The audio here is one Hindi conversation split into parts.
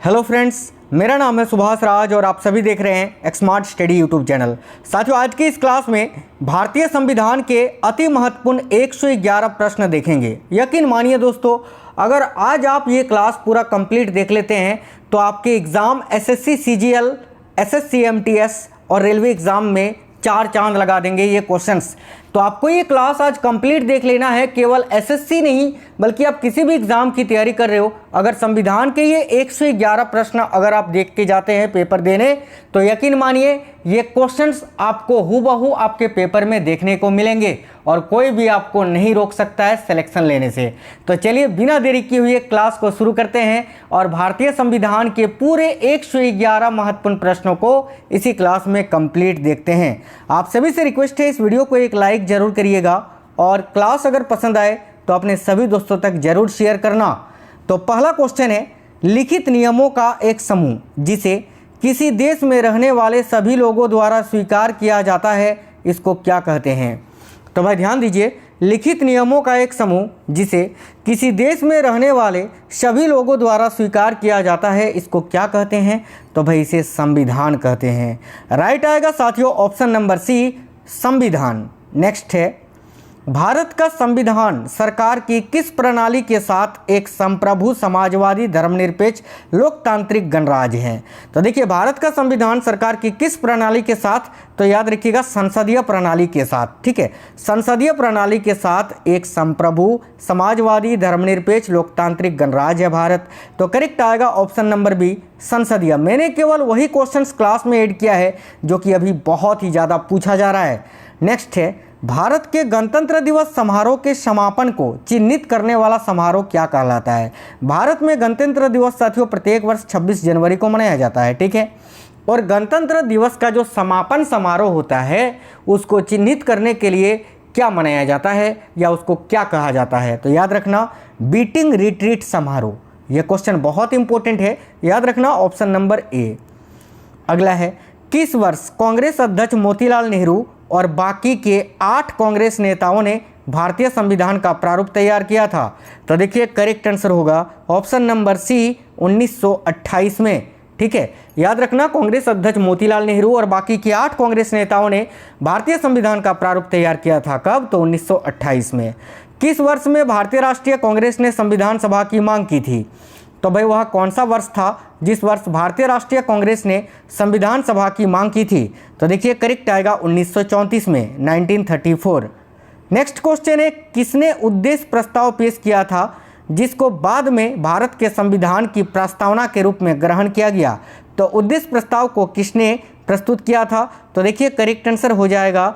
हेलो फ्रेंड्स, मेरा नाम है सुभाष राज और आप सभी देख रहे हैं एक स्मार्ट स्टडी यूट्यूब चैनल। साथियों, आज की इस क्लास में भारतीय संविधान के अति महत्वपूर्ण 111 प्रश्न देखेंगे। यकीन मानिए दोस्तों, अगर आज आप ये क्लास पूरा कंप्लीट देख लेते हैं तो आपके exam SSC CGL, SSC MTS और रेलवे एग्ज़ाम में 4 चांद लगा देंगे ये क्वेश्चंस। तो आपको ये क्लास आज कंप्लीट देख लेना है। केवल एसएससी नहीं बल्कि आप किसी भी एग्ज़ाम की तैयारी कर रहे हो, अगर संविधान के ये 111 प्रश्न अगर आप देख के जाते हैं पेपर देने तो यकीन मानिए ये क्वेश्चंस आपको हूबहू आपके पेपर में देखने को मिलेंगे और कोई भी आपको नहीं रोक सकता है सिलेक्शन लेने से। तो चलिए बिना देरी किए हुए क्लास को शुरू करते हैं और भारतीय संविधान के पूरे 111 महत्वपूर्ण प्रश्नों को इसी क्लास में कंप्लीट देखते हैं। आप सभी से रिक्वेस्ट है इस वीडियो को एक लाइक जरूर करिएगा और क्लास अगर पसंद आए तो अपने सभी दोस्तों तक जरूर शेयर करना। तो पहला क्वेश्चन है, लिखित नियमों का एक समूह जिसे किसी देश में रहने वाले सभी लोगों द्वारा स्वीकार किया जाता है, इसको क्या कहते हैं? तो भाई ध्यान दीजिए, लिखित नियमों का एक समूह जिसे किसी देश में रहने वाले सभी लोगों द्वारा स्वीकार किया जाता है, इसको क्या कहते हैं? तो भाई इसे संविधान कहते हैं। राइट आएगा साथियों ऑप्शन नंबर सी, संविधान। नेक्स्ट है, भारत का संविधान सरकार की किस प्रणाली के साथ एक संप्रभु समाजवादी धर्मनिरपेक्ष लोकतांत्रिक गणराज्य है? तो देखिए, भारत का संविधान सरकार की किस प्रणाली के साथ, तो याद रखिएगा संसदीय प्रणाली के साथ। ठीक है, संसदीय प्रणाली के साथ एक संप्रभु समाजवादी धर्मनिरपेक्ष लोकतांत्रिक गणराज्य है भारत। तो करेक्ट आएगा ऑप्शन नंबर बी, संसदीय। मैंने केवल वही क्वेश्चंस क्लास में ऐड किया है जो कि अभी बहुत ही ज़्यादा पूछा जा रहा है। नेक्स्ट है, भारत के गणतंत्र दिवस समारोह के समापन को चिन्हित करने वाला समारोह क्या कहलाता है? भारत में गणतंत्र दिवस साथियों प्रत्येक वर्ष 26 जनवरी को मनाया जाता है। ठीक है, और गणतंत्र दिवस का जो समापन समारोह होता है उसको चिन्हित करने के लिए क्या मनाया जाता है या उसको क्या कहा जाता है? तो याद रखना, बीटिंग रिट्रीट समारोह। यह क्वेश्चन बहुत इंपॉर्टेंट है, याद रखना ऑप्शन नंबर ए। अगला है, किस वर्ष कांग्रेस अध्यक्ष मोतीलाल नेहरू और बाकी के 8 कांग्रेस नेताओं ने भारतीय संविधान का प्रारूप तैयार किया था? तो देखिए करेक्ट आंसर होगा ऑप्शन नंबर सी, 1928 में। ठीक है, याद रखना, कांग्रेस अध्यक्ष मोतीलाल नेहरू और बाकी के 8 कांग्रेस नेताओं ने भारतीय संविधान का प्रारूप तैयार किया था। कब? तो 1928 में। किस वर्ष में भारतीय राष्ट्रीय कांग्रेस ने संविधान सभा की मांग की थी? तो भाई वह कौन सा वर्ष था जिस वर्ष भारतीय राष्ट्रीय कांग्रेस ने संविधान सभा की मांग की थी? तो देखिए करेक्ट आएगा 1934 में, 1934। नेक्स्ट क्वेश्चन है, किसने उद्देश्य प्रस्ताव पेश किया था जिसको बाद में भारत के संविधान की प्रस्तावना के रूप में ग्रहण किया गया? तो उद्देश्य प्रस्ताव को किसने प्रस्तुत किया था? तो देखिए करेक्ट आंसर हो जाएगा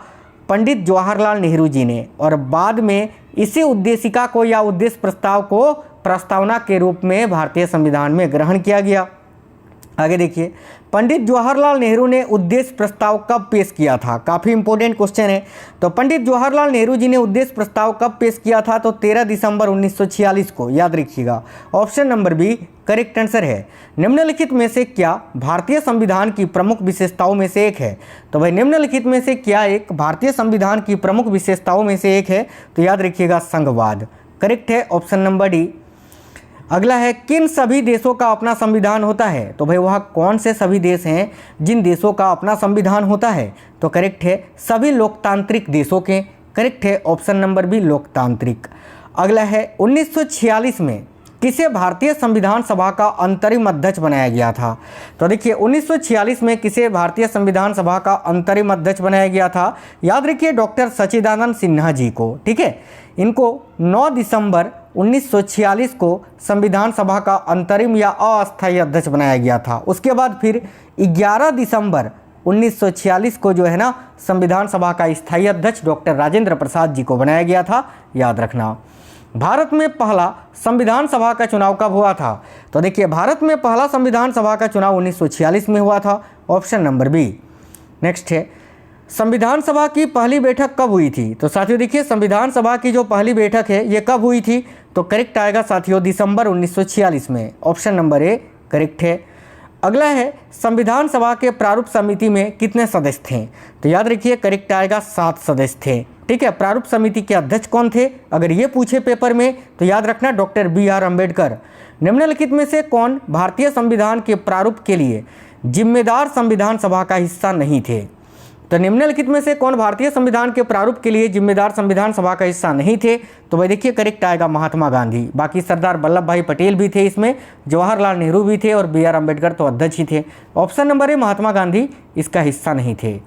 पंडित जवाहरलाल नेहरू जी ने, और बाद में इसी उद्देशिका को या उद्देश्य प्रस्ताव को प्रस्तावना के रूप में भारतीय संविधान में ग्रहण किया गया। आगे देखिए, पंडित जवाहरलाल नेहरू ने उद्देश्य प्रस्ताव कब पेश किया था? काफ़ी इंपॉर्टेंट क्वेश्चन है। तो पंडित जवाहरलाल नेहरू जी ने उद्देश्य प्रस्ताव कब पेश किया था? तो 13 दिसंबर 1946 को, याद रखिएगा option number B correct answer है। निम्नलिखित में से क्या भारतीय संविधान की प्रमुख विशेषताओं में से एक है? तो भाई निम्नलिखित में से क्या एक भारतीय संविधान की प्रमुख विशेषताओं में से एक है? तो याद रखिएगा संघवाद। करेक्ट है ऑप्शन नंबर डी। अगला है, किन सभी देशों का अपना संविधान होता है? तो भाई वह कौन से सभी देश हैं जिन देशों का अपना संविधान होता है? तो करेक्ट है सभी लोकतांत्रिक देशों के। करेक्ट है ऑप्शन नंबर बी, लोकतांत्रिक। अगला है, 1946 में किसे भारतीय संविधान सभा का अंतरिम अध्यक्ष बनाया गया था? तो देखिए 1946 में किसे भारतीय संविधान सभा का अंतरिम अध्यक्ष बनाया गया था? याद रखिए डॉक्टर सच्चिदानंद सिन्हा जी को। ठीक है, इनको 9 दिसंबर 1946 को संविधान सभा का अंतरिम या अस्थायी अध्यक्ष बनाया गया था। उसके बाद फिर 11 दिसंबर 1946 को जो है ना संविधान सभा का स्थायी अध्यक्ष डॉक्टर राजेंद्र प्रसाद जी को बनाया गया था, याद रखना। भारत में पहला संविधान सभा का चुनाव कब हुआ था? तो देखिए भारत में पहला संविधान सभा का चुनाव 1946 में हुआ था, ऑप्शन नंबर बी। नेक्स्ट है, संविधान सभा की पहली बैठक कब हुई थी? तो साथियों देखिए संविधान सभा की जो पहली बैठक है ये कब हुई थी? तो करेक्ट आएगा साथियों दिसंबर 1946 में, ऑप्शन नंबर ए करेक्ट है। अगला है, संविधान सभा के प्रारूप समिति में कितने सदस्य थे? तो याद रखिए करेक्ट आएगा 7 सदस्य थे। ठीक है। प्रारूप समिति के अध्यक्ष कौन थे? अगर ये पूछे पेपर में तो याद रखना डॉक्टर BR अम्बेडकर। निम्नलिखित में से कौन भारतीय संविधान के प्रारूप के लिए जिम्मेदार संविधान सभा का हिस्सा नहीं थे? तो निम्नलिखित में से कौन भारतीय संविधान के प्रारूप के लिए जिम्मेदार संविधान सभा का हिस्सा नहीं थे? तो भाई देखिए करेक्ट आएगा महात्मा गांधी। बाकी सरदार वल्लभ भाई पटेल भी थे इसमें, जवाहरलाल नेहरू भी थे और BR अम्बेडकर तो अध्यक्ष ही थे। Option number A Mahatma Gandhi इसका हिस्सा नहीं थे।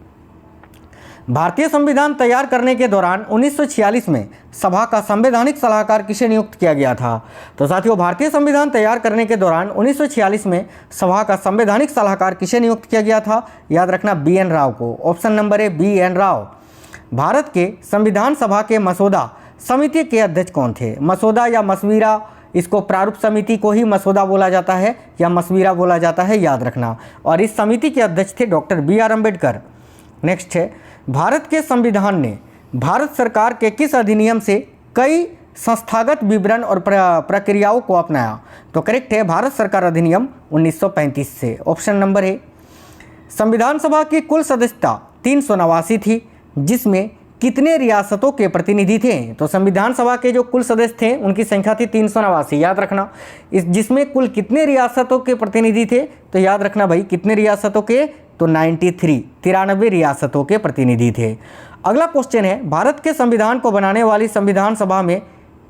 भारतीय संविधान तैयार करने के दौरान 1946 में सभा का संवैधानिक सलाहकार किसे नियुक्त किया गया था? तो साथियों भारतीय संविधान तैयार करने के दौरान 1946 में सभा का संवैधानिक सलाहकार किसे नियुक्त किया गया था? याद रखना BN राव को। Option number A BN Rao. Bharat के संविधान सभा के मसौदा समिति के अध्यक्ष कौन थे? मसौदा या मसवीरा, इसको प्रारूप समिति को ही मसौदा बोला जाता है या मसवीरा बोला जाता है, याद रखना। और इस समिति के अध्यक्ष थे डॉक्टर BR अम्बेडकर। नेक्स्ट है, भारत के संविधान ने भारत सरकार के किस अधिनियम से कई संस्थागत विवरण और प्रक्रियाओं को अपनाया? तो करेक्ट है भारत सरकार अधिनियम 1935 से। Option number A. संविधान सभा की कुल सदस्यता 389 थी, जिसमें कितने रियासतों के प्रतिनिधि थे? तो संविधान सभा के जो कुल सदस्य थे उनकी संख्या थी 389, याद रखना। जिसमें कुल कितने रियासतों के प्रतिनिधि थे? तो याद रखना भाई कितने रियासतों के? तो 93 रियासतों के प्रतिनिधि थे। अगला क्वेश्चन है, भारत के संविधान को बनाने वाली संविधान सभा में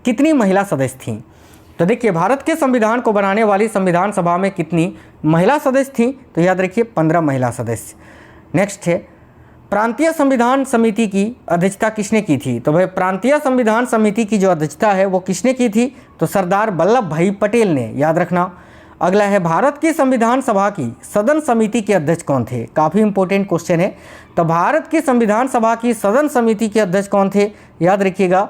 कितनी महिला सदस्य थीं? तो देखिए भारत के संविधान को बनाने वाली संविधान सभा में कितनी महिला सदस्य थीं? तो याद रखिए 15 महिला सदस्य। नेक्स्ट है, प्रांतीय संविधान समिति की अध्यक्षता किसने की थी? तो भाई प्रांतीय संविधान समिति की जो अध्यक्षता है वो किसने की थी? तो सरदार वल्लभ भाई पटेल ने, याद रखना। अगला है, भारत की संविधान सभा की सदन समिति के अध्यक्ष कौन थे? काफ़ी इंपॉर्टेंट क्वेश्चन है। तो भारत की संविधान सभा की सदन समिति के अध्यक्ष कौन थे? याद रखिएगा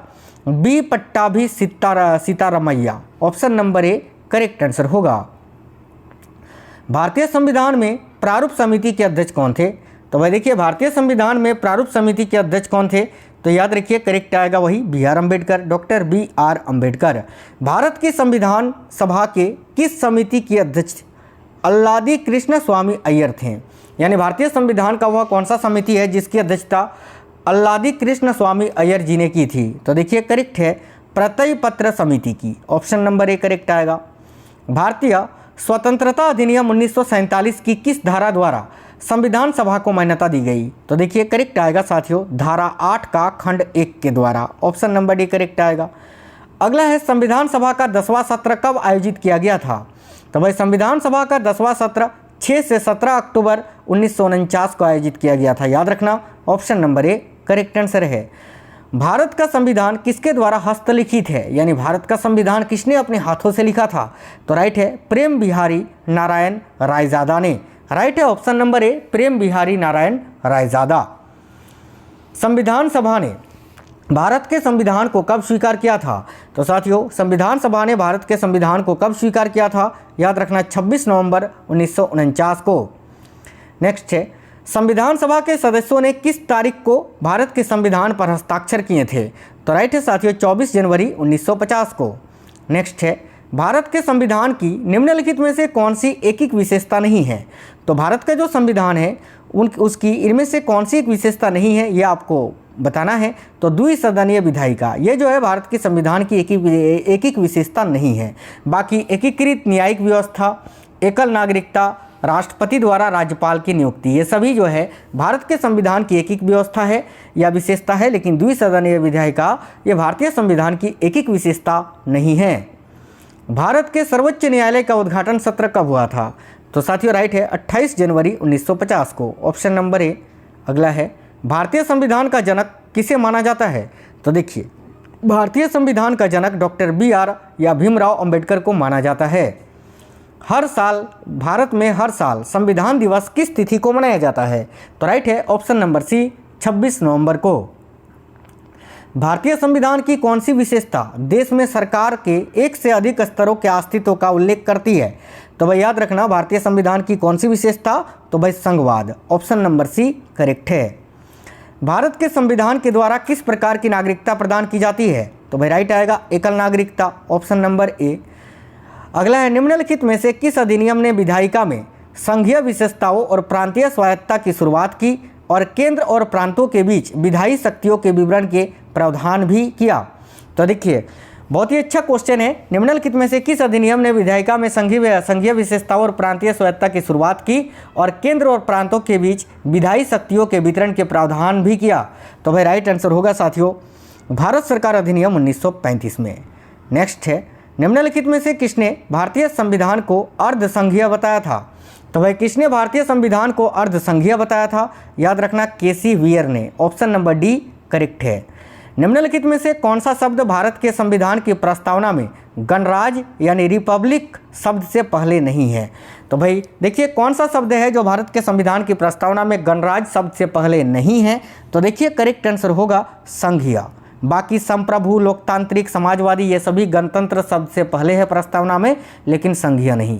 B Pattabhi Sitaramayya. Option number A correct answer होगा। भारतीय संविधान में प्रारूप समिति के अध्यक्ष कौन थे? तो भाई देखिए भारतीय संविधान में प्रारूप समिति के अध्यक्ष कौन थे? तो याद रखिए करेक्ट आएगा वही BR Ambedkar, doctor BR Ambedkar. Bharat की संविधान सभा के किस समिति के अध्यक्ष अल्लादी कृष्ण स्वामी अय्यर थे? यानी भारतीय संविधान का वह कौन सा समिति है जिसकी अध्यक्षता अल्लादी कृष्ण स्वामी अय्यर जी ने की थी? तो देखिए करेक्ट है प्रत्यय पत्र समिति की। ऑप्शन नंबर ए करेक्ट आएगा। भारतीय स्वतंत्रता अधिनियम 1947 की किस धारा द्वारा संविधान सभा को मान्यता दी गई? तो देखिए करेक्ट आएगा साथियों धारा 8 का खंड 1 के द्वारा। ऑप्शन नंबर डी करेक्ट आएगा। अगला है, संविधान सभा का 10वां सत्र कब आयोजित किया गया था? तो भाई संविधान सभा का 10वां सत्र 6 से 17 अक्टूबर 1949 को आयोजित किया गया था, याद रखना। Option number A correct answer है। भारत का संविधान किसके द्वारा हस्तलिखित है? यानी भारत का संविधान किसने अपने हाथों से लिखा था? तो राइट है प्रेम बिहारी नारायण रायजादा ने। राइट है ऑप्शन नंबर ए प्रेम बिहारी नारायण रायजादा। संविधान सभा ने भारत के संविधान को कब स्वीकार किया था? तो साथियों संविधान सभा ने भारत के संविधान को कब स्वीकार किया था? याद रखना 26 नवंबर 1949 को। नेक्स्ट है, संविधान सभा के सदस्यों ने किस तारीख को भारत के संविधान पर हस्ताक्षर किए थे? तो राइट है साथियों 24 जनवरी 1950 को। नेक्स्ट है, भारत के संविधान की निम्नलिखित में से कौन सी एक विशेषता नहीं है? तो भारत का जो संविधान है उसकी इनमें से कौन सी एक विशेषता नहीं है, ये आपको बताना है। तो द्विसदनीय विधायिका, ये जो है भारत के संविधान की एक विशेषता नहीं है। बाकी एकीकृत न्यायिक व्यवस्था, एकल नागरिकता, राष्ट्रपति द्वारा राज्यपाल की नियुक्ति, ये सभी जो है भारत के संविधान की एक व्यवस्था है या विशेषता है, लेकिन द्विसदनीय विधायिका ये भारतीय संविधान की एक विशेषता नहीं है। भारत के सर्वोच्च न्यायालय का उद्घाटन सत्र कब हुआ था? तो साथियों राइट है 28 जनवरी 1950 को। Option number A. अगला है, भारतीय संविधान का जनक किसे माना जाता है? तो देखिए भारतीय संविधान का जनक डॉक्टर BR या भीमराव अंबेडकर को माना जाता है। हर साल भारत में हर साल संविधान दिवस किस तिथि को मनाया जाता है? तो राइट है ऑप्शन नंबर सी 26 नवंबर को। भारतीय संविधान की कौन सी विशेषता देश में सरकार के एक से अधिक स्तरों के अस्तित्व का उल्लेख करती है? तो भाई याद रखना भारतीय संविधान की कौन सी विशेषता? तो भाई संघवाद। ऑप्शन नंबर सी करेक्ट है। भारत के संविधान के द्वारा किस प्रकार की नागरिकता प्रदान की जाती है? तो भाई राइट आएगा एकल नागरिकता। Option number A. अगला है, निम्नलिखित में से किस अधिनियम ने विधायिका में संघीय विशेषताओं और प्रांतीय स्वायत्तता की शुरुआत की? और केंद्र और प्रांतों के बीच विधायी शक्तियों के विवरण के प्रावधान भी किया। तो देखिए बहुत ही अच्छा क्वेश्चन है। निम्नलिखित में से किस अधिनियम ने विधायिका में संघीय विशेषताओं और प्रांतीय स्वायत्तता की शुरुआत की और केंद्र और प्रांतों के बीच विधायी शक्तियों के वितरण के प्रावधान भी किया? तो भाई राइट आंसर होगा साथियों भारत सरकार अधिनियम 1935 में। नेक्स्ट है, निम्नलिखित में से किसने भारतीय संविधान को अर्ध संघीय बताया था? तो भाई किसने भारतीय संविधान को अर्ध संघीय बताया था? याद रखना केसी वियर ने। ऑप्शन नंबर डी करेक्ट है। निम्नलिखित में से कौन सा शब्द भारत के संविधान की प्रस्तावना में गणराज्य यानी रिपब्लिक शब्द से पहले नहीं है? तो भाई देखिए कौन सा शब्द है जो भारत के संविधान की प्रस्तावना में गणराज्य शब्द से पहले नहीं है? तो देखिए करेक्ट आंसर होगा संघीय। बाकी संप्रभु, लोकतांत्रिक, समाजवादी ये सभी गणतंत्र शब्द से पहले है प्रस्तावना में, लेकिन संघीय नहीं।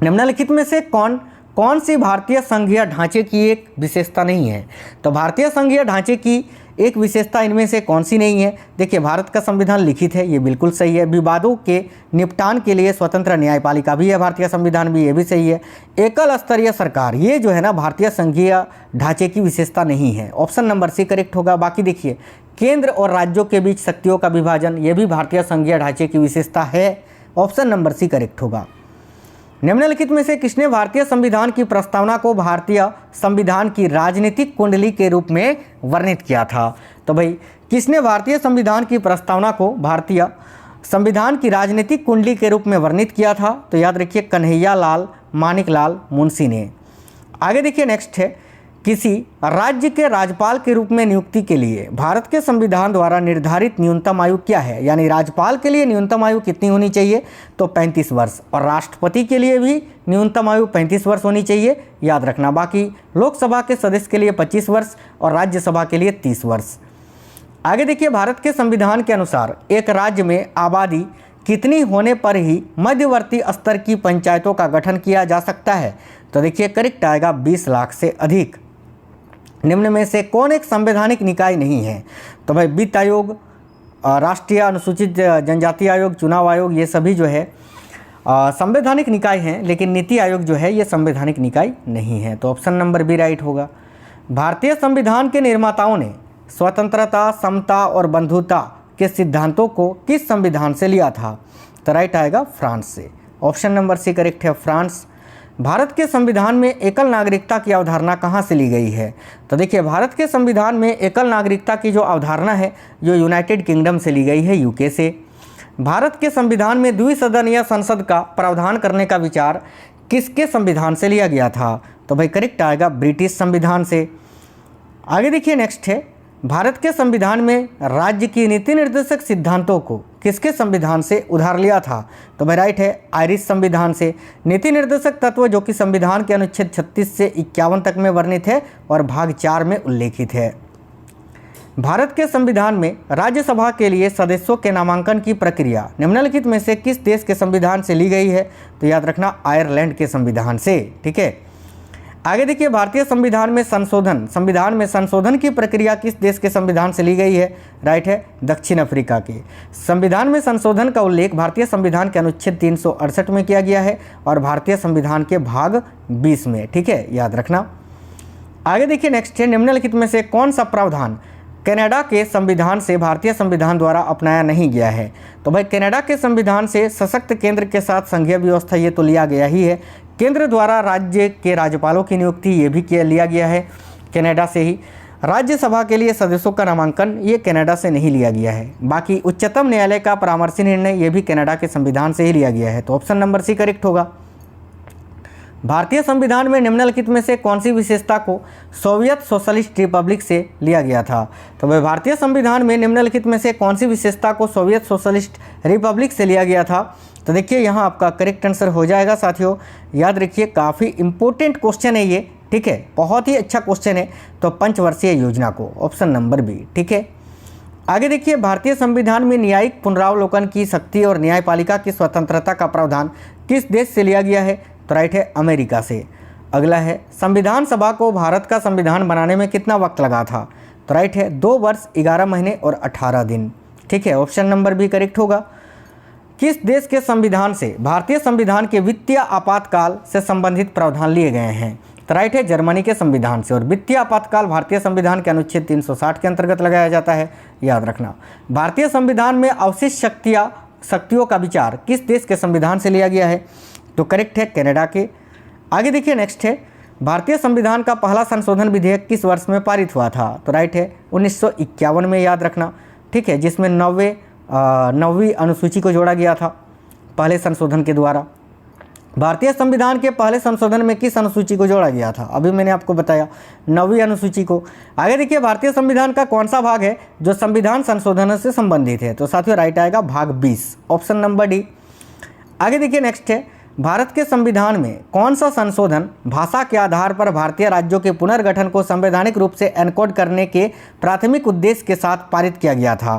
निम्नलिखित में से कौन सी भारतीय संघीय ढांचे की एक विशेषता नहीं है? तो भारतीय संघीय ढांचे की एक विशेषता इनमें से कौन सी नहीं है? देखिए भारत का संविधान लिखित है, ये बिल्कुल सही है। विवादों के निपटान के लिए स्वतंत्र न्यायपालिका भी है भारतीय संविधान भी, ये भी सही है। एकल स्तरीय सरकार, ये जो है ना भारतीय संघीय ढांचे की विशेषता नहीं है। ऑप्शन नंबर सी करेक्ट होगा। बाकी देखिए केंद्र और राज्यों के बीच शक्तियों का विभाजन, ये भी भारतीय संघीय ढांचे की विशेषता है। ऑप्शन नंबर सी करेक्ट होगा। निम्नलिखित में से किसने भारतीय संविधान की प्रस्तावना को भारतीय संविधान की राजनीतिक कुंडली के रूप में वर्णित किया था? तो भाई किसने भारतीय संविधान की प्रस्तावना को भारतीय संविधान की राजनीतिक कुंडली के रूप में वर्णित किया था? तो याद रखिए कन्हैया लाल मानिकलाल मुंशी ने। आगे देखिए नेक्स्ट है, किसी राज्य के राज्यपाल के रूप में नियुक्ति के लिए भारत के संविधान द्वारा निर्धारित न्यूनतम आयु क्या है? यानी राज्यपाल के लिए न्यूनतम आयु कितनी होनी चाहिए? तो 35 वर्ष। और राष्ट्रपति के लिए भी न्यूनतम आयु 35 वर्ष होनी चाहिए, याद रखना। बाकी लोकसभा के सदस्य के लिए 25 वर्ष और राज्यसभा के लिए 30 वर्ष। आगे देखिए भारत के संविधान के अनुसार एक राज्य में आबादी कितनी होने पर ही मध्यवर्ती स्तर की पंचायतों का गठन किया जा सकता है? तो देखिए करेक्ट आएगा 20 लाख से अधिक। निम्न में से कौन एक संवैधानिक निकाय नहीं है? तो भाई वित्त आयोग, राष्ट्रीय अनुसूचित जनजाति आयोग, चुनाव आयोग, ये सभी जो है संवैधानिक निकाय हैं, लेकिन नीति आयोग जो है ये संवैधानिक निकाय नहीं है। तो ऑप्शन नंबर बी राइट होगा। भारतीय संविधान के निर्माताओं ने स्वतंत्रता, समता और बंधुता के सिद्धांतों को किस संविधान से लिया था? तो राइट आएगा फ्रांस से। ऑप्शन नंबर सी करेक्ट है, फ्रांस। भारत के संविधान में एकल नागरिकता की अवधारणा कहाँ से ली गई है? तो देखिए भारत के संविधान में एकल नागरिकता की जो अवधारणा है जो यूनाइटेड किंगडम से ली गई है, यूके से। भारत के संविधान में द्विसदनीय संसद का प्रावधान करने का विचार किसके संविधान से लिया गया था? तो भाई करेक्ट आएगा ब्रिटिश संविधान से। आगे देखिए नेक्स्ट है, भारत के संविधान में राज्य की नीति निर्देशक सिद्धांतों को किसके संविधान से उधार लिया था? तो भाई राइट है आयरिश संविधान से। नीति निर्देशक तत्व जो कि संविधान के अनुच्छेद 36 से 51 तक में वर्णित है और भाग 4 में उल्लेखित है। भारत के संविधान में राज्यसभा के लिए सदस्यों के नामांकन की प्रक्रिया निम्नलिखित में से किस देश के संविधान से ली गई है? तो याद रखना आयरलैंड के संविधान से। ठीक है, आगे देखिए भारतीय संविधान में संशोधन की प्रक्रिया किस देश के संविधान से ली गई है? राइट है दक्षिण अफ्रीका के। संविधान में संशोधन का उल्लेख भारतीय संविधान के अनुच्छेद 368 में किया गया है और भारतीय संविधान के भाग 20 में। ठीक है, याद रखना। आगे देखिए नेक्स्ट है, निम्नलिखित में से कौन सा प्रावधान कनाडा के संविधान से भारतीय संविधान द्वारा अपनाया नहीं गया है? तो भाई कनाडा के संविधान से सशक्त केंद्र के साथ संघीय व्यवस्था ये तो लिया गया ही है। केंद्र द्वारा राज्य के राज्यपालों की नियुक्ति ये भी लिया गया है कनाडा से ही। राज्यसभा के लिए सदस्यों का नामांकन ये कनाडा से नहीं लिया गया है। बाकी उच्चतम न्यायालय का परामर्शी निर्णय ये भी कनाडा के संविधान से ही लिया गया है। तो ऑप्शन नंबर सी करेक्ट होगा। भारतीय संविधान में निम्नलिखित में से कौन सी विशेषता को सोवियत सोशलिस्ट रिपब्लिक से लिया गया था? तो भाई भारतीय संविधान में निम्नलिखित में से कौन सी विशेषता को सोवियत सोशलिस्ट रिपब्लिक से लिया गया था? तो देखिए यहाँ आपका करेक्ट आंसर हो जाएगा साथियों। याद रखिए काफ़ी इंपॉर्टेंट क्वेश्चन है ये। ठीक है, बहुत ही अच्छा क्वेश्चन है। तो पंचवर्षीय योजना को, ऑप्शन नंबर बी। ठीक है, आगे देखिए भारतीय संविधान में न्यायिक पुनरावलोकन की शक्ति और न्यायपालिका की स्वतंत्रता का प्रावधान किस देश से लिया गया है? तो राइट है अमेरिका से। अगला है, संविधान सभा को भारत का संविधान बनाने में कितना वक्त लगा था? तो राइट है 2 वर्ष 11 महीने और 18 दिन। ठीक है, ऑप्शन नंबर बी करेक्ट होगा। किस देश के संविधान से भारतीय संविधान के वित्तीय आपातकाल से संबंधित प्रावधान लिए गए हैं? तो राइट है जर्मनी के संविधान से। और वित्तीय आपातकाल भारतीय संविधान के अनुच्छेद 360 के अंतर्गत लगाया जाता है, याद रखना। भारतीय संविधान में अवशिष्ट शक्तियों का विचार किस देश के संविधान से लिया गया है? तो करेक्ट है कनाडा के। आगे देखिए नेक्स्ट है भारतीय संविधान का पहला संशोधन विधेयक किस वर्ष में पारित हुआ था? तो राइट है 1951 में, याद रखना। ठीक है, जिसमें 9वीं अनुसूची को जोड़ा गया था पहले संशोधन के द्वारा। भारतीय संविधान के पहले संशोधन में किस अनुसूची को जोड़ा गया था? अभी मैंने आपको बताया 9वीं अनुसूची को। आगे देखिए भारतीय संविधान का कौन सा भाग है जो संविधान संशोधन से संबंधित है? तो साथियों राइट आएगा भाग 20, ऑप्शन नंबर डी। आगे देखिए नेक्स्ट है भारत के संविधान में कौन सा संशोधन भाषा के आधार पर भारतीय राज्यों के पुनर्गठन को संवैधानिक रूप से एनकोड करने के प्राथमिक उद्देश्य के साथ पारित किया गया था?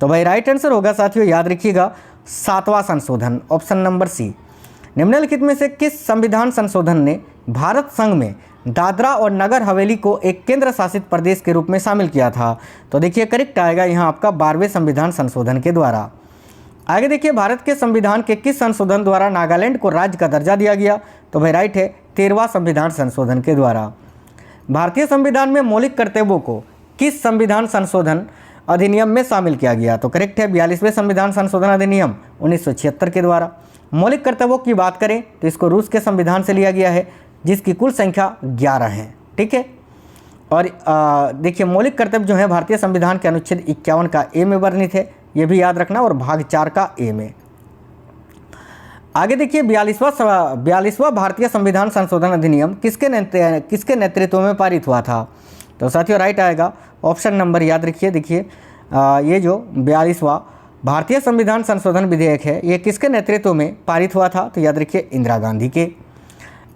तो भाई राइट आंसर होगा साथियों, याद रखिएगा 7वां संशोधन, ऑप्शन नंबर सी। निम्नलिखित में से किस संविधान संशोधन ने भारत संघ में दादरा और नगर हवेली को एक केंद्र शासित प्रदेश के रूप में शामिल किया था? तो देखिए करेक्ट आएगा यहाँ आपका 12वें संविधान संशोधन के द्वारा। आगे देखिए भारत के संविधान के किस संशोधन द्वारा नागालैंड को राज्य का दर्जा दिया गया? तो भाई राइट है 13वां संविधान संशोधन के द्वारा। भारतीय संविधान में मौलिक कर्तव्यों को किस संविधान संशोधन अधिनियम में शामिल किया गया? तो करेक्ट है 42वें संविधान संशोधन अधिनियम 1976 के द्वारा। मौलिक कर्तव्यों की बात करें तो इसको रूस के संविधान से लिया गया है, जिसकी कुल संख्या 11 है। ठीक है, और देखिए मौलिक कर्तव्य जो है भारतीय संविधान के अनुच्छेद 51 का ए में वर्णित है, ये भी याद रखना, और भाग 4 का ए में। आगे देखिए 42वां भारतीय संविधान संशोधन अधिनियम किसके नेतृत्व में पारित हुआ था? तो साथियों राइट आएगा ऑप्शन नंबर, याद रखिए। देखिए ये जो 42वां भारतीय संविधान संशोधन विधेयक है ये किसके नेतृत्व में पारित हुआ था? तो याद रखिए इंदिरा गांधी के।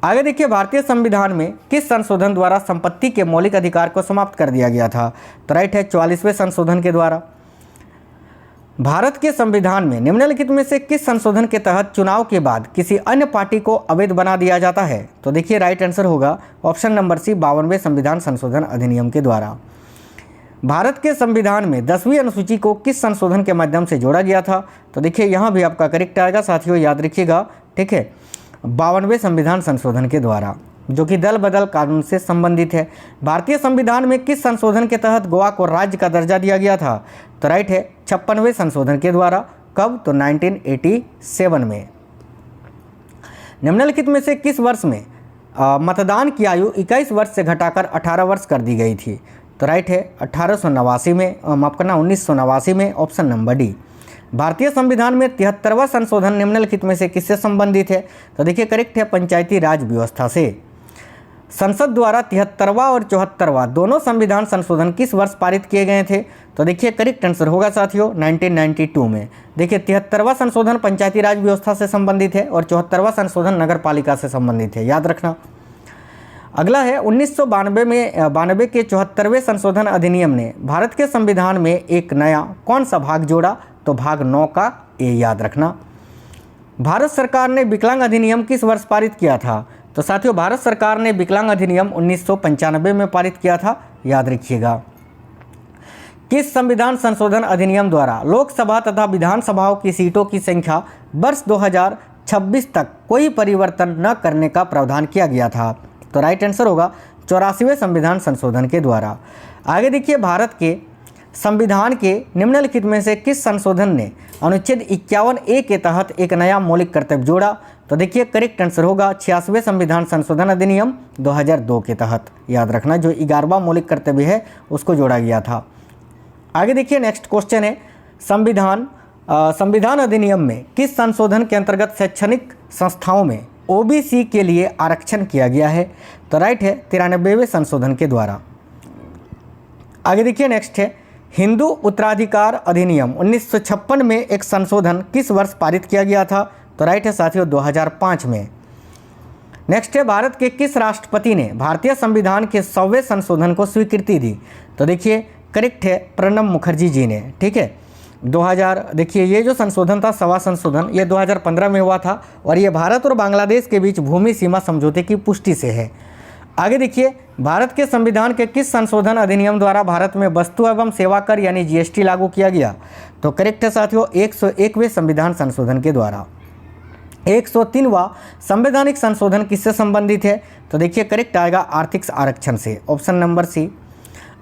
आगे देखिए भारतीय संविधान में किस संशोधन द्वारा संपत्ति के मौलिक अधिकार को समाप्त कर दिया गया था? तो राइट है 44वें संशोधन के द्वारा। भारत के संविधान में निम्नलिखित में से किस संशोधन के तहत चुनाव के बाद किसी अन्य पार्टी को अवैध बना दिया जाता है? तो देखिए राइट आंसर होगा ऑप्शन नंबर सी 52वें संविधान संशोधन अधिनियम के द्वारा। भारत के संविधान में 10वीं अनुसूची को किस संशोधन के माध्यम से जोड़ा गया था? तो देखिए यहाँ भी आपका करेक्ट आएगा साथियों, याद रखिएगा। ठीक है, 52वें संविधान संशोधन के द्वारा, जो कि दल बदल कानून से संबंधित है। भारतीय संविधान में किस संशोधन के तहत गोवा को राज्य का दर्जा दिया गया था? तो राइट है 56वें संशोधन के द्वारा। कब? तो 1987 में। निम्नलिखित में से किस वर्ष में मतदान की आयु 21 वर्ष से घटाकर 18 वर्ष कर दी गई थी? तो राइट है 1889 में, माफ करना 1989 में, ऑप्शन नंबर डी। भारतीय संविधान में 73वां संशोधन निम्नलिखित में से किससे संबंधित है? तो देखिए करेक्ट है पंचायती राज व्यवस्था से। संसद द्वारा 73वां और 74वां दोनों संविधान संशोधन किस वर्ष पारित किए गए थे? तो देखिए करेक्ट आंसर होगा साथियों 1992 में। देखिए 73वां संशोधन पंचायती राज व्यवस्था से संबंधित है और 74वां संशोधन नगर पालिका से संबंधित है, याद रखना। अगला है 1992 के 74वें संशोधन अधिनियम ने भारत के संविधान में एक नया कौन सा भाग जोड़ा? तो भाग 9 का ए, याद रखना। भारत सरकार ने विकलांग अधिनियम किस वर्ष पारित किया था? तो साथियों भारत सरकार ने विकलांग अधिनियम 1995 में पारित किया था, याद रखिएगा। किस संविधान संशोधन अधिनियम द्वारा लोकसभा तथा विधानसभाओं की सीटों की संख्या वर्ष 2026 तक कोई परिवर्तन न करने का प्रावधान किया गया था? तो राइट आंसर होगा 84वें संविधान संशोधन के द्वारा। आगे देखिए भारत के संविधान के निम्नलिखित में से किस संशोधन ने अनुच्छेद 51A के तहत एक नया मौलिक कर्तव्य जोड़ा? तो देखिए करेक्ट आंसर होगा 86वें संविधान संशोधन अधिनियम 2002 के तहत, याद रखना, जो 11वां मौलिक कर्तव्य है उसको जोड़ा गया था। आगे देखिए नेक्स्ट क्वेश्चन है संविधान अधिनियम में किस संशोधन के अंतर्गत शैक्षणिक संस्थाओं में OBC के लिए आरक्षण किया गया है? तो राइट है 93वें संशोधन के द्वारा। आगे देखिए नेक्स्ट है हिंदू उत्तराधिकार अधिनियम 1956 में एक संशोधन किस वर्ष पारित किया गया था? तो राइट है साथियों 2005 में। नेक्स्ट है भारत के किस राष्ट्रपति ने भारतीय संविधान के 100वें संशोधन को स्वीकृति दी? तो देखिए करेक्ट है प्रणब मुखर्जी जी ने। ठीक है, 2000 देखिए ये जो संशोधन था 100वां संशोधन, ये 2015 में हुआ था और ये भारत और बांग्लादेश के बीच भूमि सीमा समझौते की पुष्टि से है। आगे देखिए भारत के संविधान के किस संशोधन अधिनियम द्वारा भारत में वस्तु एवं सेवा कर यानी GST लागू किया गया? तो करेक्ट है साथियों 101वें संविधान संशोधन के द्वारा। 103वां संवैधानिक संशोधन किससे संबंधित है? तो देखिए करेक्ट आएगा आर्थिक आरक्षण से, ऑप्शन नंबर सी।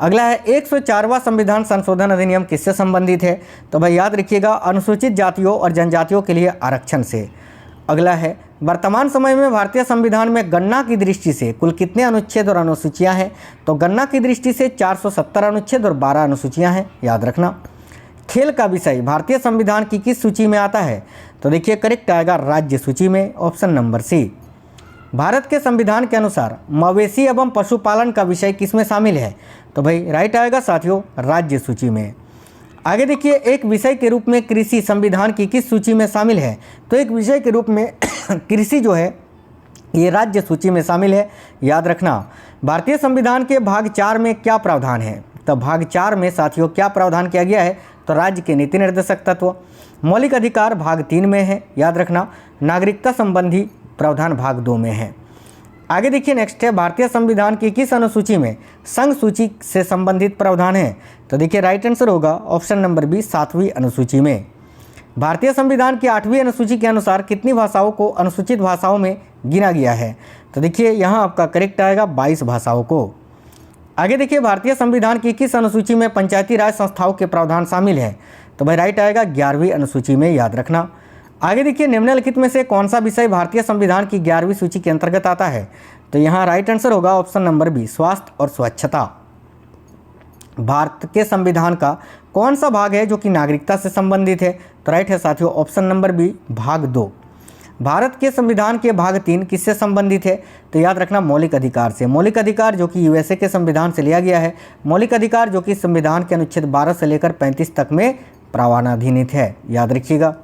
अगला है 104वां संविधान संशोधन अधिनियम किससे संबंधित है? तो भाई याद रखिएगा अनुसूचित जातियों और जनजातियों के लिए आरक्षण से। अगला है वर्तमान समय में भारतीय संविधान में गणना की दृष्टि से कुल कितने अनुच्छेद और अनुसूचियां हैं? तो गणना की दृष्टि से 470 अनुच्छेद और 12 अनुसूचियां हैं, याद रखना। खेल का विषय भारतीय संविधान की किस सूची में आता है? तो देखिए करेक्ट आएगा राज्य सूची में, ऑप्शन नंबर सी। भारत के संविधान के अनुसार मवेशी एवं पशुपालन का विषय किसमें शामिल है? तो भाई राइट आएगा साथियों राज्य सूची में। आगे देखिए एक विषय के रूप में कृषि संविधान की किस सूची में शामिल है? तो एक विषय के रूप में कृषि जो है ये राज्य सूची में शामिल है, याद रखना। भारतीय संविधान के भाग 4 में क्या प्रावधान है? तो भाग 4 में साथियों क्या प्रावधान किया गया है? तो राज्य के नीति निर्देशक तत्व। मौलिक अधिकार भाग 3 में है, याद रखना। नागरिकता संबंधी प्रावधान भाग 2 में है। आगे देखिए नेक्स्ट है भारतीय संविधान की किस अनुसूची में संघ सूची से संबंधित प्रावधान है? तो देखिए राइट आंसर होगा ऑप्शन नंबर बी 7वीं अनुसूची में। भारतीय संविधान की 8वीं अनुसूची के अनुसार कितनी भाषाओं को अनुसूचित भाषाओं में गिना गया है? तो देखिए यहाँ आपका करेक्ट आएगा 22 भाषाओं को। आगे देखिए भारतीय संविधान की किस अनुसूची में पंचायती राज संस्थाओं के प्रावधान शामिल है? तो भाई राइट आएगा 11वीं अनुसूची में, याद रखना। आगे देखिए निम्नलिखित में से कौन सा विषय भारतीय संविधान की 11वीं सूची के अंतर्गत आता है? तो यहाँ राइट आंसर होगा ऑप्शन नंबर बी स्वास्थ्य और स्वच्छता। भारत के संविधान का कौन सा भाग है जो कि नागरिकता से संबंधित है? तो राइट है साथियों ऑप्शन नंबर बी भाग 2। भारत के संविधान के भाग 3 किससे संबंधित है? तो याद रखना मौलिक अधिकार से। मौलिक अधिकार जो कि यूएसए के संविधान से लिया गया है, मौलिक अधिकार जो कि संविधान के अनुच्छेद 12 से लेकर 35 तक में प्रावधानित है, याद रखिएगा।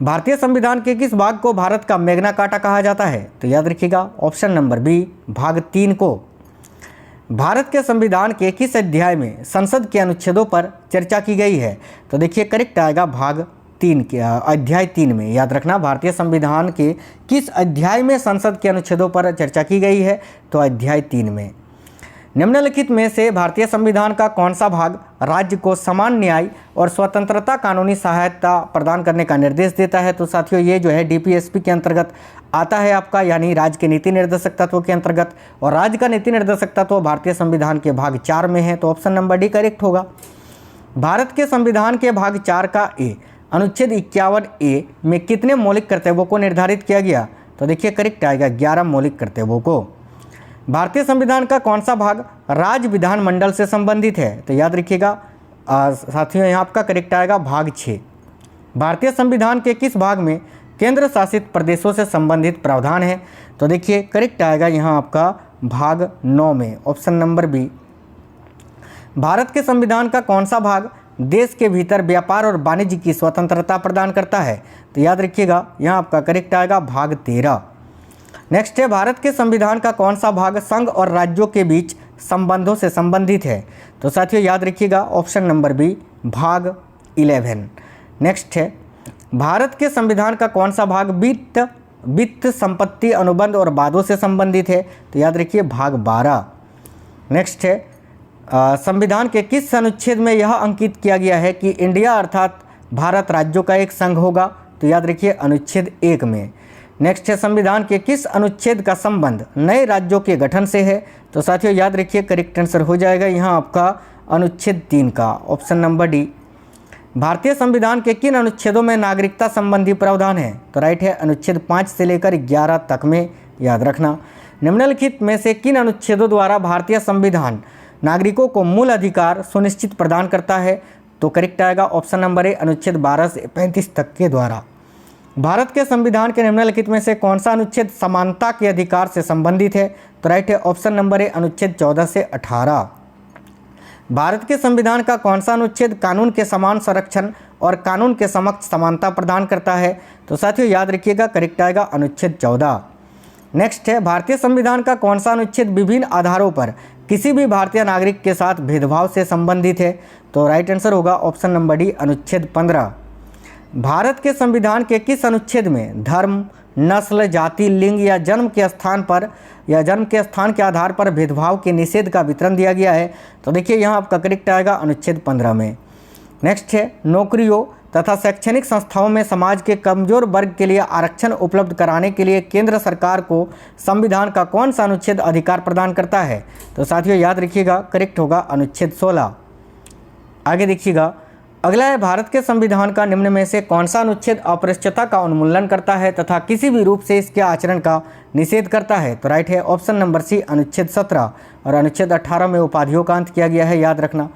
भारतीय संविधान के किस भाग को भारत का मैग्ना कार्टा कहा जाता है? तो याद रखिएगा ऑप्शन नंबर बी भाग 3 को। भारत के संविधान के किस अध्याय में संसद के अनुच्छेदों पर चर्चा की गई है? तो देखिए करेक्ट आएगा भाग 3 के अध्याय 3 में, याद रखना। भारतीय संविधान के किस अध्याय में संसद के अनुच्छेदों पर चर्चा की गई है? तो अध्याय 3 में। निम्नलिखित में से भारतीय संविधान का कौन सा भाग राज्य को समान न्याय और स्वतंत्रता कानूनी सहायता प्रदान करने का निर्देश देता है? तो साथियों ये जो है डीपीएसपी के अंतर्गत आता है आपका, यानी राज्य के नीति निर्देशक तत्व के अंतर्गत। और राज्य का नीति निर्देशक तत्व भारतीय संविधान के भाग 4 में है, तो ऑप्शन नंबर डी करेक्ट होगा। भारत के संविधान के भाग 4 का ए अनुच्छेद 51A में कितने मौलिक कर्तव्यों को निर्धारित किया गया? तो देखिए करेक्ट आएगा 11 मौलिक कर्तव्यों को। भारतीय संविधान का कौन सा भाग राज्य विधानमंडल से संबंधित है? तो याद रखिएगा साथियों यहाँ आपका करेक्ट आएगा भाग 6। भारतीय संविधान के किस भाग में केंद्र शासित प्रदेशों से संबंधित प्रावधान है? तो देखिए करेक्ट आएगा यहाँ आपका भाग 9 में, ऑप्शन नंबर बी। भारत के संविधान का कौन सा भाग देश के भीतर व्यापार और वाणिज्य की स्वतंत्रता प्रदान करता है? तो याद रखिएगा यहाँ आपका करेक्ट आएगा भाग 13। नेक्स्ट है भारत के संविधान का कौन सा भाग संघ और राज्यों के बीच संबंधों से संबंधित है? तो साथियों याद रखिएगा ऑप्शन नंबर बी भाग 11। नेक्स्ट है भारत के संविधान का कौन सा भाग वित्त संपत्ति अनुबंध और वादों से संबंधित है? तो याद रखिए भाग 12। नेक्स्ट है संविधान के किस अनुच्छेद में यह अंकित किया गया है कि इंडिया अर्थात भारत राज्यों का एक संघ होगा? तो याद रखिए अनुच्छेद 1 में। नेक्स्ट है संविधान के किस अनुच्छेद का संबंध नए राज्यों के गठन से है? तो साथियों याद रखिए करेक्ट आंसर हो जाएगा यहाँ आपका अनुच्छेद 3 का, ऑप्शन नंबर डी। भारतीय संविधान के किन अनुच्छेदों में नागरिकता संबंधी प्रावधान है? तो राइट है अनुच्छेद 5 से लेकर 11 तक में, याद रखना। निम्नलिखित में से किन अनुच्छेदों द्वारा भारतीय संविधान नागरिकों को मूल अधिकार सुनिश्चित प्रदान करता है? तो करेक्ट आएगा ऑप्शन नंबर ए अनुच्छेद 12 से 35 तक के द्वारा। भारत के संविधान के निम्नलिखित में से कौन सा अनुच्छेद समानता के अधिकार से संबंधित है? तो राइट है ऑप्शन नंबर ए अनुच्छेद 14 से 18। भारत के संविधान का कौन सा अनुच्छेद कानून के समान संरक्षण और कानून के समक्ष समानता प्रदान करता है? तो साथियों याद रखिएगा करेक्ट आएगा अनुच्छेद 14। नेक्स्ट है भारतीय संविधान का कौन सा अनुच्छेद विभिन्न आधारों पर किसी भी भारतीय नागरिक के साथ भेदभाव से संबंधित है? तो राइट आंसर होगा ऑप्शन नंबर डी अनुच्छेद 15। भारत के संविधान के किस अनुच्छेद में धर्म, नस्ल, जाति, लिंग या जन्म के स्थान के आधार पर भेदभाव के निषेध का वितरण दिया गया है? तो देखिए यहाँ आपका करेक्ट आएगा अनुच्छेद 15 में। नेक्स्ट है नौकरियों, तथा शैक्षणिक संस्थाओं में समाज के कमजोर वर्ग के लिए आरक्षण उपलब्ध कराने के लिए केंद्र सरकार को संविधान का कौन सा अनुच्छेद अधिकार प्रदान करता है? तो साथियों याद रखिएगा, करेक्ट होगा अनुच्छेद 16। आगे देखिएगा, अगला है भारत के संविधान का निम्न में से कौन सा अनुच्छेद अपृष्ठता का उन्मूलन करता है तथा किसी भी रूप से इसके आचरण का निषेध करता है? तो राइट है ऑप्शन नंबर सी, अनुच्छेद 17। और अनुच्छेद 18 में उपाधियों का अंत किया गया है, याद रखना।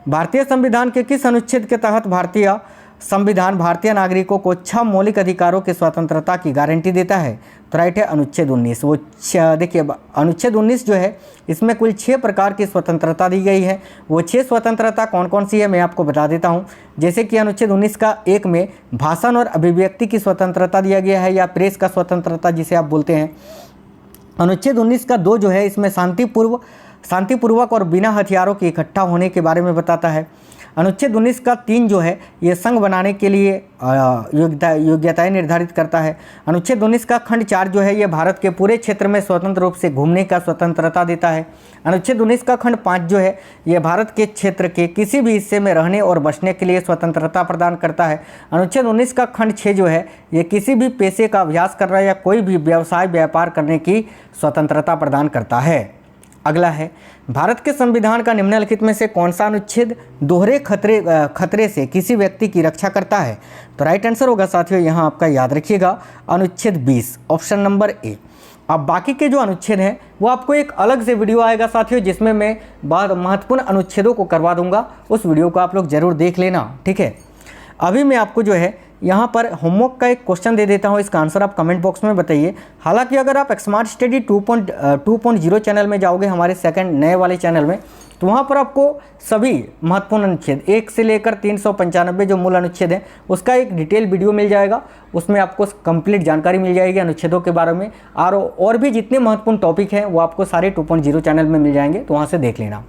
भारतीय संविधान के किस अनुच्छेद के तहत भारतीय संविधान भारतीय नागरिकों को 6 मौलिक अधिकारों की स्वतंत्रता की गारंटी देता है? तो राइट है अनुच्छेद 19। वो देखिए अनुच्छेद 19 जो है इसमें कुल 6 प्रकार की स्वतंत्रता दी गई है। वो 6 स्वतंत्रता कौन कौन सी है मैं आपको बता देता हूँ। जैसे कि अनुच्छेद 19 का 1 में भाषण और अभिव्यक्ति की स्वतंत्रता दिया गया है, या प्रेस का स्वतंत्रता जिसे आप बोलते हैं। अनुच्छेद 19 का 2 जो है इसमें शांतिपूर्वक और बिना हथियारों के इकट्ठा होने के बारे में बताता है। अनुच्छेद 19 का 3 जो है ये संघ बनाने के लिए योग्यताएं निर्धारित करता है। अनुच्छेद 19 का खंड 4 जो है ये भारत के पूरे क्षेत्र में स्वतंत्र रूप से घूमने का स्वतंत्रता देता है। अनुच्छेद 19 का खंड 5 जो है ये भारत के क्षेत्र के किसी भी हिस्से में रहने और बसने के लिए स्वतंत्रता प्रदान करता है। अनुच्छेद 19 का खंड 6 जो है ये किसी भी पेशे का अभ्यास करना या कोई भी व्यवसाय व्यापार करने की स्वतंत्रता प्रदान करता है। अगला है, भारत के संविधान का निम्नलिखित में से कौन सा अनुच्छेद दोहरे खतरे से किसी व्यक्ति की रक्षा करता है? तो राइट आंसर होगा साथियों यहाँ आपका, याद रखिएगा, अनुच्छेद 20, ऑप्शन नंबर ए। अब बाकी के जो अनुच्छेद हैं वो आपको एक अलग से वीडियो आएगा साथियों, जिसमें मैं बहुत महत्वपूर्ण अनुच्छेदों को करवा दूंगा। उस वीडियो को आप लोग जरूर देख लेना, ठीक है। अभी मैं आपको जो है यहाँ पर होमवर्क का एक क्वेश्चन दे देता हूँ, इसका आंसर आप कमेंट बॉक्स में बताइए। हालांकि अगर आप स्मार्ट स्टडी 2.0 चैनल में जाओगे, हमारे सेकंड नए वाले चैनल में, तो वहाँ पर आपको सभी महत्वपूर्ण अनुच्छेद 1 से लेकर 395 जो मूल अनुच्छेद हैं उसका एक डिटेल वीडियो मिल जाएगा। उसमें आपको कंप्लीट जानकारी मिल जाएगी अनुच्छेदों के बारे में, और भी जितने महत्वपूर्ण टॉपिक हैं वो आपको सारे 2.0 चैनल में मिल जाएंगे, तो वहाँ से देख लेना।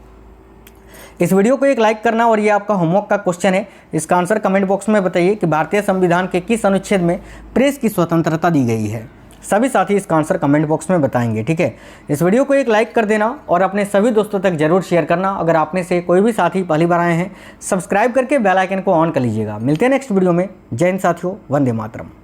इस वीडियो को एक लाइक करना, और ये आपका होमवर्क का क्वेश्चन है, इसका आंसर कमेंट बॉक्स में बताइए कि भारतीय संविधान के किस अनुच्छेद में प्रेस की स्वतंत्रता दी गई है। सभी साथी इसका आंसर कमेंट बॉक्स में बताएंगे, ठीक है। इस वीडियो को एक लाइक कर देना और अपने सभी दोस्तों तक जरूर शेयर करना। अगर आप में से कोई भी साथी पहली बार आए हैं, सब्सक्राइब करके बेल आइकन को ऑन कर लीजिएगा। मिलते हैं नेक्स्ट वीडियो में। जय हिंद साथियों, वंदे मातरम।